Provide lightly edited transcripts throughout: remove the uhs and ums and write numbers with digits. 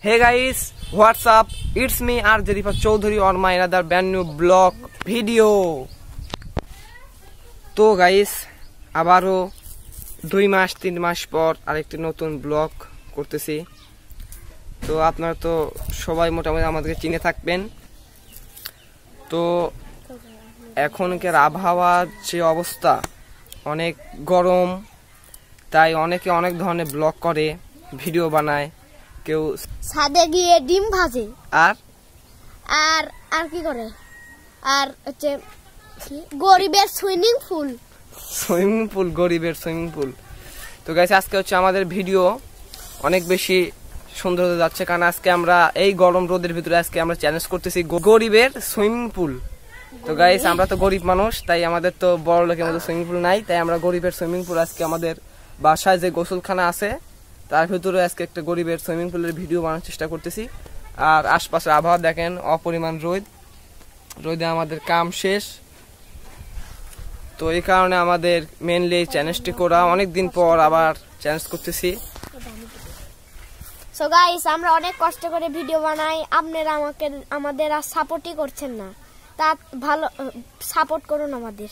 Hey guys, what's up? It's me RJ Rifa Choudhury on my another brand new vlog video. তো guys আবারও 2-3 মাস পর আরেকটি নতুন blog করতেছি। তো আপনারা তো সবাই মোটামুটি আমাদেরকে চিনে থাকবেন। তো এখনকার আবহাওয়ার যে অবস্থা অনেক গরম, তাই অনেকে অনেক ধরনের ব্লগ করে, ভিডিও বানায়, কেউ ছাদে গিয়ে ডিম ভাজে আর আর আর কি করে, আর হচ্ছে গরিবের সুইমিং পুল গরিবের সুইমিং পুল। তো গাইস আজকে হচ্ছে আমাদের ভিডিও অনেক বেশি সুন্দর হতে যাচ্ছে, কারণ আজকে আমরা এই গরম রোদের ভিতরে আজকে আমরা চ্যালেঞ্জ করতেছি গরিবের সুইমিং পুল। তো গাইস আমরা তো গরিব মানুষ, তাই আমাদের তো বড় লোকের মতো সুইমিং পুল নাই, তাই আমরা গরিবের সুইমিং পুল আজকে আমাদের বাসায় যে গোসলখানা আছে তার ভিতরে আজকে একটা গরিবের সুইমিং পুলের ভিডিও বানানোর চেষ্টা করতেছি। আর আশপাশের আবহাওয়া দেখেন, অপরিমাণ রোদে আমাদের কাম শেষ। তো এই কারণে আমাদের মেনলি এই চ্যালেঞ্জটি করা, অনেকদিন পর আবার চ্যালেঞ্জ করতেছি। সো গাইস আমরা অনেক কষ্ট করে ভিডিও বানাই, আপনারা আমাদের আর সাপোর্টই করছেন না, তা ভালো সাপোর্ট করুন আমাদের।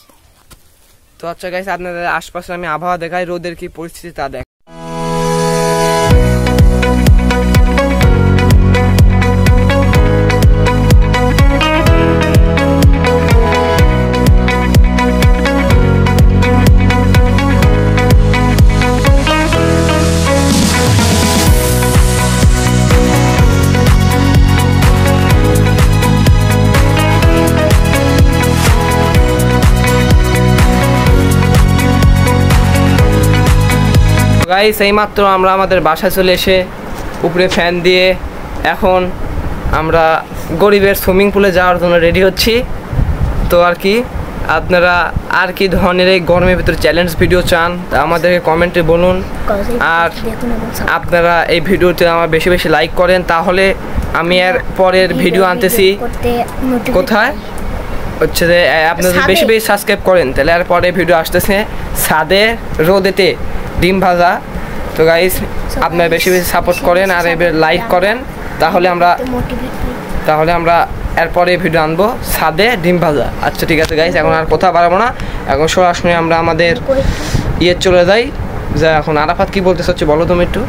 তো আচ্ছা গাইস আপনাদের আশপাশে আমি আবহাওয়া দেখাই, রোদের কি পরিস্থিতি তা দেখ। গাইস এইমাত্র আমরা আমাদের বাসায় চলে এসে উপরে ফ্যান দিয়ে এখন আমরা গরিবের সুইমিং পুলে যাওয়ার জন্য রেডি হচ্ছি। তো আর কি আপনারা আর কি ধরনের এই গরমের ভিতরে চ্যালেঞ্জ ভিডিও চান তা আমাদেরকে কমেন্টে বলুন। আর আপনারা এই ভিডিওতে আমার বেশি বেশি লাইক করেন, তাহলে আমি এর পরের ভিডিও আনতেছি কোথায় হচ্ছে যে আপনারা বেশি বেশি সাবস্ক্রাইব করেন, তাহলে এর পরে ভিডিও আসতেছে ছাদে রোদেতে ডিম ভাজা। তো গাইস আপনারা বেশি বেশি সাপোর্ট করেন আর এবার লাইক করেন, তাহলে আমরা এরপরে ভিডিও আনবো ছাদে ডিম ভাজা। আচ্ছা ঠিক আছে গাইস, এখন আর কথা বাড়াবো না, এখন সরাসরি আমরা আমাদের চলে যাই। যা এখন আরাফাত কি বলতে চাচ্ছ বলো তুমি একটু।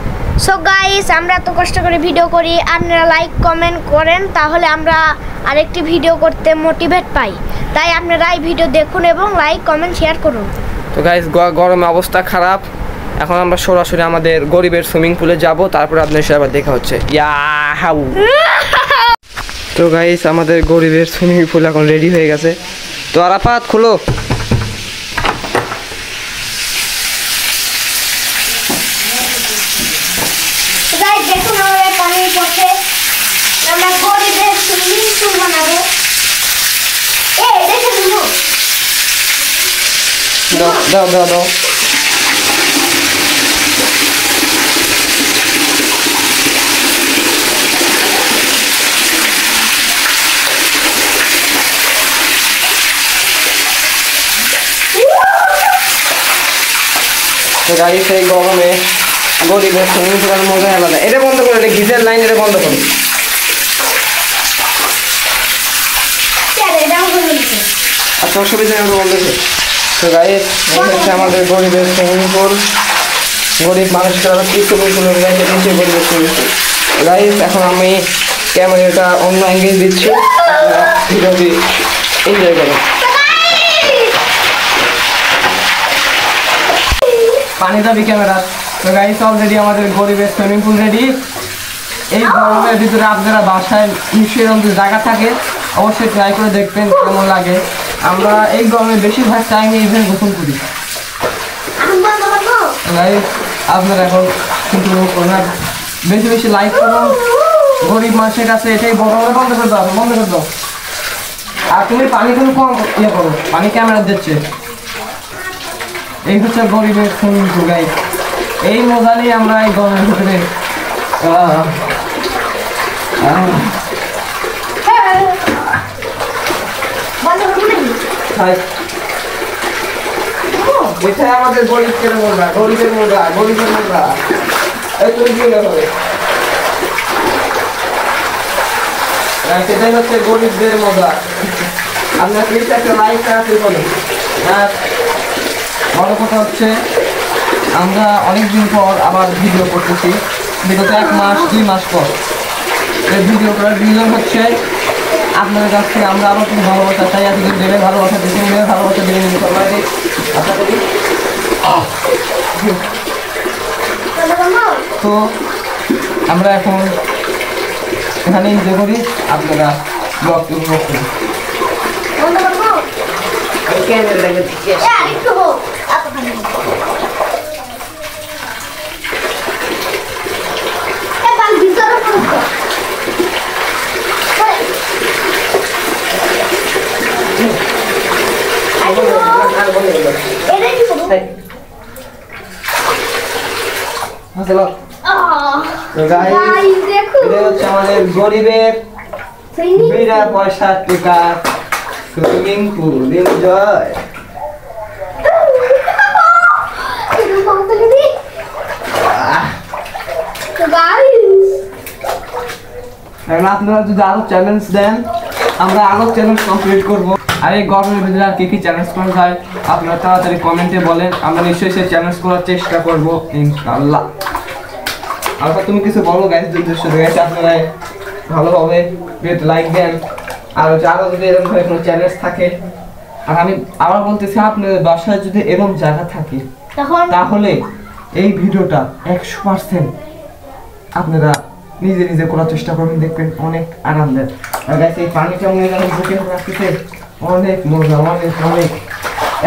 সো গাইস আমরা তো কষ্ট করে ভিডিও করি, আপনারা লাইক কমেন্ট করেন, তাহলে আমরা আরেকটি ভিডিও করতে মোটিভেট পাই, তাই আপনারা এই ভিডিও দেখুন এবং লাইক কমেন্ট শেয়ার করুন। তো গাইস গরমে অবস্থা খারাপ, এখন আমরা সরাসরি আমাদের গরিবের সুইমিং পুলে যাব, তারপর আপনাদের সাথে আবার দেখা হচ্ছে। তো গাইস আমাদের গরিবের সুইমিং পুল এখন রেডি হয়ে গেছে। তো আরাফাত খুলো। গাইস দেখুন আমাদের পানি পড়ছে, আমরা গরিবের সুইমিং পুল বানাবো। এই দেখুন দাও গাইস এই গরমে গরিবের সুইমিং পুলের মজা আলাদা। এটা বন্ধ করো, এটা গিজার লাইন, এটা বন্ধ করো। আচ্ছা অসুবিধা নেই, বন্ধ করো। তো গাইস হচ্ছে আমাদের গরিবের সুইমিং পুল, গরিব মানুষরা কি সুইমিং পুল গরিবের সুইমিং পুল। গাইস এখন আমি ক্যামেরাটা অন্য অ্যাঙ্গেল দিচ্ছি, ভিডিওটি এনজয় করুন। পানি দাবি ক্যামেরা। তো গাইস অলরেডি আমাদের গরিবের সুইমিং পুল রেডি। এই গরমের ভিতরে আপনারা বাসায় নিশ্চয়ই এরকম জায়গা থাকে, অবশ্যই ট্রাই করে দেখবেন কেমন লাগে। আমরা এই গরমে বেশিরভাগ টাইমে ইভেন্ট গোসল করি। গাইস আপনারা এখন কিন্তু বেশি বেশি লাইক করুন, গরিব মানুষের কাছে এটাই বড়। বন্ধ করে দাও। আর তুমি পানি কিন্তু কম করো, পানি ক্যামেরা দিচ্ছে। এই হচ্ছে গরিবের সুইমিং পুল গাইস, এই মজা নিয়ে আমরা এই গরমের ভিতরে আমাদের গরিবের মোড়া এই তুমি কি হবে। সেটাই হচ্ছে গরিবদের মজা। আপনার প্লিজ একটা লাইক আছে বলেন। আর বড় কথা হচ্ছে আমরা অনেকদিন পর আবার ভিডিও করতেছি, বিগত 1 মাস 2 মাস পর। এই ভিডিও করার রিজন হচ্ছে আপনাদের কাছ থেকে আমরা আরও কিছু ভালোবাসা চাই, এতদিন দেবে ভালোবাসা দেখে নেবে, ভালোবাসা দেখে নেবে সবাই। আশা করি তো আমরা এখন এখানে এনজয় করি, আপনারা ব্লগটি উপভোগ করি। আমাদের গরিবের বিনা পয়সার টাকা সুইমিং পুল এনজয়। আপনারা যদি আরো চ্যালেঞ্জ দেন আমরা আরো চ্যালেঞ্জ কমপ্লিট করব। আর এই গরমের ভিতরে আর কি চ্যালেঞ্জ করা যায় আপনারা তাড়াতাড়ি কমেন্টে বলেন, আমরা নিশ্চয়ই সেই চ্যালেঞ্জ করার চেষ্টা করব ইনশাআল্লাহ। আর তুমি কিছু বলো গাইস, গাইস আপনারা ভালোভাবে লাইক দেন। আর আরো যদি এরকম ভাবে কোনো চ্যালেঞ্জ থাকে, আর আমি আবার বলতেছি আপনাদের বাসায় যদি এরকম জায়গা থাকে তাহলে এই ভিডিওটা 100% আপনারা নিজে নিজে করার চেষ্টা করবেন, দেখবেন অনেক আনন্দের। আর গাইস এই পানিটা মনে করেন বুকে রাখতে অনেক মজা, অনেক অনেক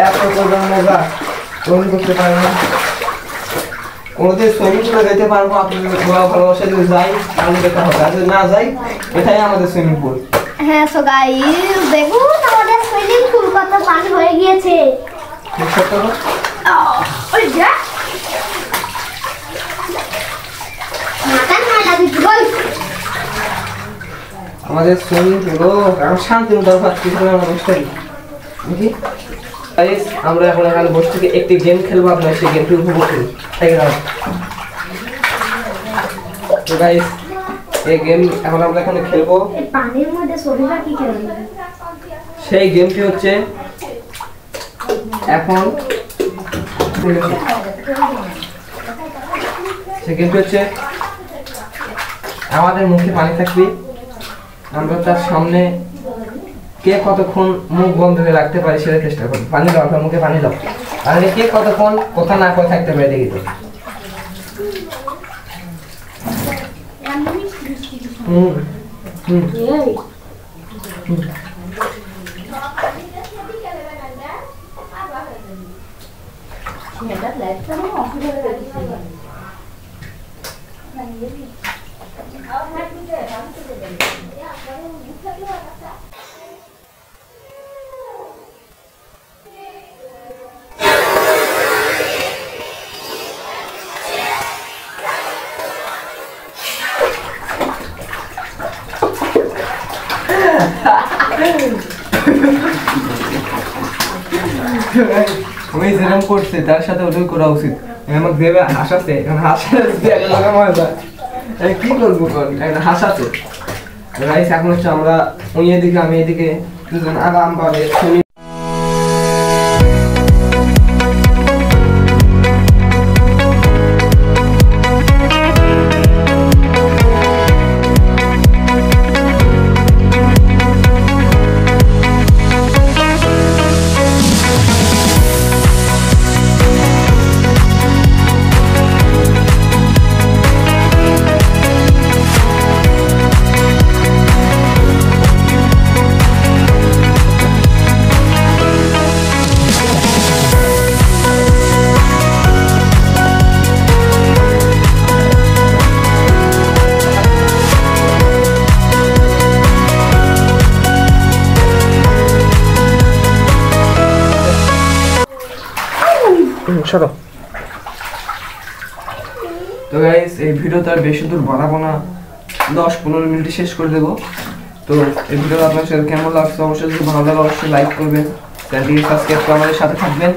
এত মজা তৈরি করতে পারেন না। ওদের সুইমিং পুলে যেতে পারবো আপনাদের ভালোবাসা যদি যাই তাহলে দেখা হবে, আর যদি না যাই এটাই আমাদের সুইমিং পুল। হ্যাঁ সো গাইস দেখুন আমাদের সুইমিং পুল কত পানি হয়ে গিয়েছে। ওই যা আমাদের সুইমিং পুল এখন শান্তি দরকার কিছু অনুষ্ঠান বুঝি। আমরা এখন এখানে বসে থেকে একটি গেম খেলবো, আপনার সেই গেমটি উপভোগ করি। তো গাইস এই গেম এখন আমরা এখানে খেলবো। পানির মধ্যে ছবিটা কি খেলবো? সেই গেমটি হচ্ছে এখন সেই গেমটি হচ্ছে আমাদের মুখে পানি থাকবে, আমরা তার সামনে কে কতক্ষণ মুখ বন্ধ করে রাখতে পারি সেটা চেষ্টা করি। পানি দাও, আপনার মুখে পানি দাও। আর কে কতক্ষণ কথা না করে থাকতে পারে দেখি তো। ওই যেরকম করছে তার সাথে ওটাই করা উচিত। আমাকে দেবে হাসাতে, এখন হাসাতে কি করবো একটা হাসাতে। এখন হচ্ছে আমরা ওই এদিকে আমি এদিকে দুজন আরাম পাবে। সরো। তো গাইস এই ভিডিওটা বেশি দূর বাড়াবো না, 10-15 মিনিটে শেষ করে দেবো। তো এই ভিডিও আপনার সাথে কেমন লাগছে অবশ্যই যদি ভালো লাগে অবশ্যই লাইক করবেন, চ্যানেলটি সাবস্ক্রাইব করে আমাদের সাথে থাকবেন।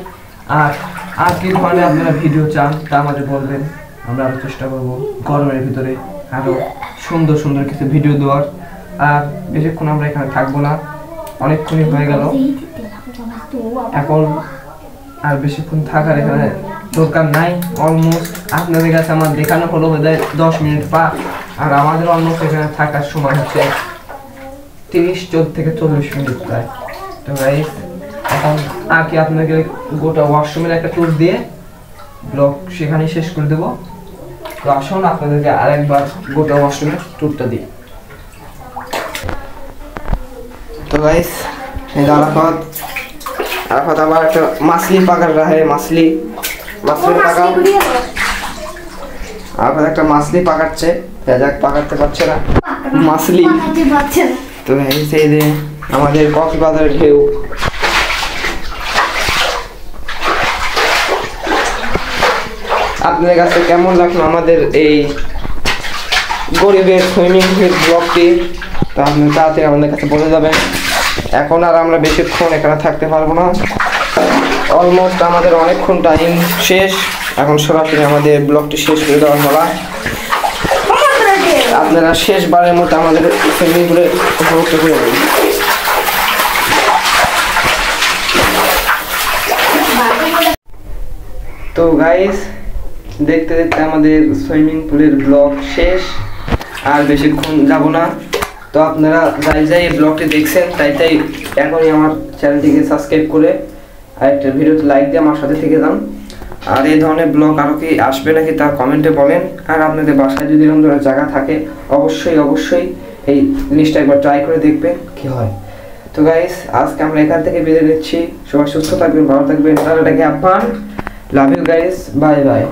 আর কি ধরনের আপনারা ভিডিও চান তা আমাদের বলবেন, আমরা আরও চেষ্টা করবো গরমের ভিতরে আরও সুন্দর সুন্দর কিছু ভিডিও দেওয়ার। আর বেশিক্ষণ আমরা এখানে থাকবো না, অনেকক্ষণই হয়ে গেল। এখন আর বেশিক্ষণ থাকার এখানে দরকার নাই। অলমোস্ট আপনাদের কাছে আমার দেখানো হলো বোধহয় 10 মিনিট পা, আর আমাদের অলমোস্ট এখানে থাকার সময় হচ্ছে 30 থেকে 40 মিনিট প্রায়। তো গাইস এখন আর কি আপনাকে গোটা ওয়াশরুমের একটা ট্যুর দিয়ে ব্লগ সেখানে শেষ করে দেবো। তো আসুন আপনাদেরকে আরেকবার গোটা ওয়াশরুমের ট্যুরটা দিই। তো গাইস এই আরাফাত আবার একটা মাছলি পাকার রাহে মাছলি পাকা, আরাফাত একটা মাছলি পাকাচ্ছে, যাক পাকাতে পারছে না মাছলি। তো গাইস এই যে আমাদের কক্সবাজারের ঢেউ। আপনাদের কাছে কেমন লাগলো আমাদের এই গরিবের সুইমিং পুল ব্লগটি, তো আপনি তাড়াতাড়ি আমাদের কাছে বলে যাবেন। এখন আর আমরা বেশিক্ষণ এখানে থাকতে পারবো না, অলমোস্ট আমাদের অনেকক্ষণ টাইম শেষ। এখন সরাসরি আমাদের ব্লগটি শেষ করে দেওয়ার বলা। আপনারা শেষবারের মতো আমাদের সুইমিং পুলে উপভোগ করে নেবেন। তো গাইস দেখতে দেখতে আমাদের সুইমিং পুলের ব্লগ শেষ, আর বেশিক্ষণ যাব না। তো আপনারা যাই এই ব্লগটি দেখছেন তাই এখনই আমার চ্যানেলটিকে সাবস্ক্রাইব করে আর একটা ভিডিওতে লাইক দিয়ে আমার সাথে থেকে যান। আর এই ধরনের ব্লগ আরও কি আসবে নাকি তা কমেন্টে বলেন। আর আপনাদের বাসায় যদি এরকম ধরনের জায়গা থাকে অবশ্যই এই জিনিসটা একবার ট্রাই করে দেখবেন কি হয়। তো গাইস আজকে আমরা এখান থেকে বেরিয়ে নিচ্ছি। সবাই সুস্থ থাকবেন, ভালো থাকবেন। তাহলে এটাকে আপনার love you guys, bye by.